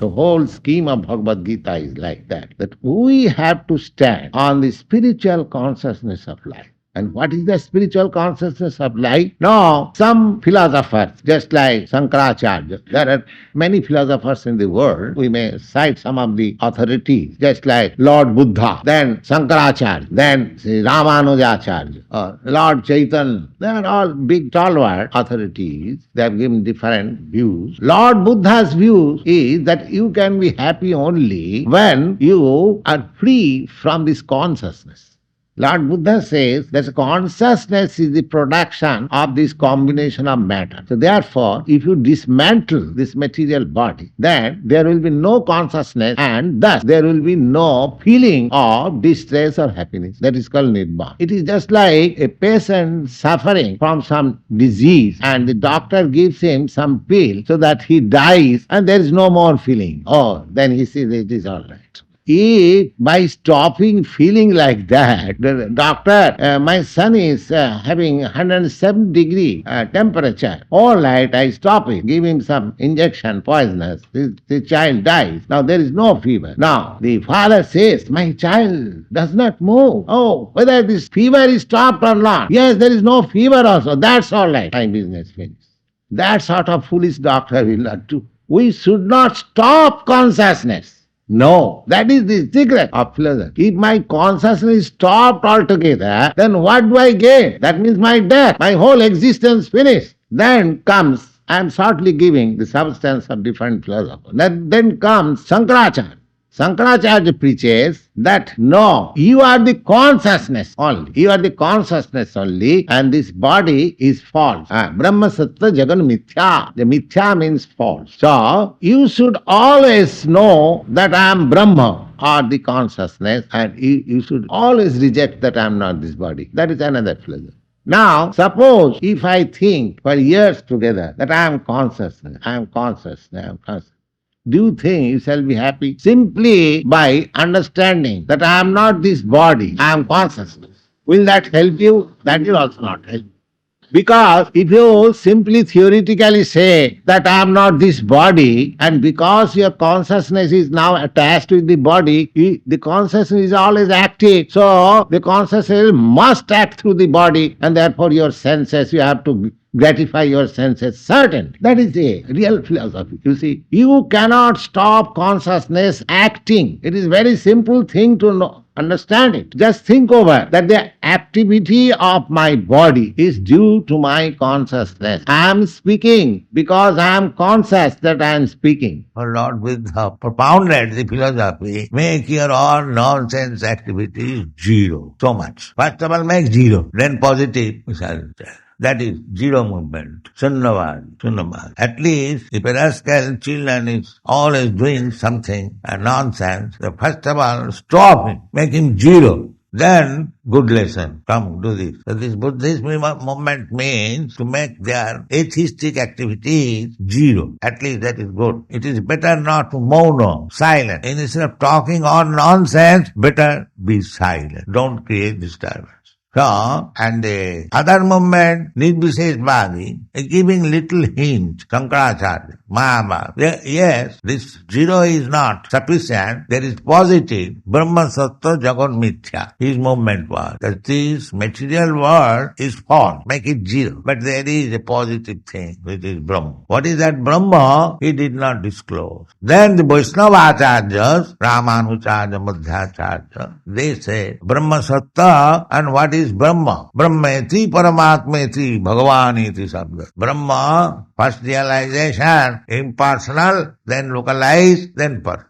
The whole scheme of Bhagavad Gita is like that we have to stand on the spiritual consciousness of life. And what is the spiritual consciousness of life? No, some philosophers, just like Shankaracharya, there are many philosophers in the world. We may cite some of the authorities, just like Lord Buddha, then Shankaracharya, then Ramanujacharya, Lord Chaitanya. They are all big stalwart authorities. They have given different views. Lord Buddha's view is that you can be happy only when you are free from this consciousness. Lord Buddha says that consciousness is the production of this combination of matter. So therefore, if you dismantle this material body, then there will be no consciousness and thus there will be no feeling of distress or happiness. That is called Nibbana. It is just like a patient suffering from some disease and the doctor gives him some pill so that he dies and there is no more feeling. Oh, then he says it is all right. If by stopping feeling like that, the doctor, my son is having 107-degree temperature. All right, I stop it, give him some injection, poisonous. The child dies. Now there is no fever. Now the father says, my child does not move. Oh, whether this fever is stopped or not. Yes, there is no fever also. That's all right. My business finished. That sort of foolish doctor will not do. We should not stop consciousness. No, that is the secret of philosophy. If my consciousness is stopped altogether, then what do I gain? That means my death, my whole existence finished. Then comes, I am shortly giving the substance of different philosophers. Then comes Shankaracharya. Shankaracharya preaches that no, you are the consciousness only. You are the consciousness only and this body is false. Brahma Sattva Jagan Mithya. The Mithya means false. So, you should always know that I am Brahma or the consciousness and you should always reject that I am not this body. That is another philosophy. Now, suppose if I think for years together that I am consciousness, I am consciousness, I am consciousness. Do you think you shall be happy? Simply by understanding that I am not this body, I am consciousness. Will that help you? That will also not help you. Because if you simply theoretically say that I am not this body, and because your consciousness is now attached with the body, the consciousness is always active. So the consciousness must act through the body, and therefore your senses, you have to gratify your senses. Certain. That is a real philosophy. You see, you cannot stop consciousness acting. It is a very simple thing to know. Understand it. Just think over that the activity of my body is due to my consciousness. I am speaking because I am conscious that I am speaking. Our Lord Buddha propounded the philosophy, make your all nonsense activities zero. So much. First of all, make zero. Then positive. That is zero movement. Sunnavad. At least if a rascal children is always doing something, a nonsense, first of all stop him, make him zero. Then good lesson. Come, do this. So this Buddhist movement means to make their atheistic activities zero. At least that is good. It is better not to moan, silent. Instead of talking on nonsense, better be silent. Don't create disturbance. So, and the other movement, Vāṇī, is giving little hint, Shankaracharya, Mahabharata. Yes, this zero is not sufficient. There is positive, Brahma Sattva Jagat Mithya. His movement was that this material world is false, make it zero. But there is a positive thing, which is Brahma. What is that Brahma? He did not disclose. Then the Vaishnava Acharyas, Ramanujacharya, Madhyacharya, they say, Brahma Sattva, and what is Brahma? Brahmeti Paramatmeti Bhagavāniti Sabda. Brahma, first realization, impersonal, then localized, then per.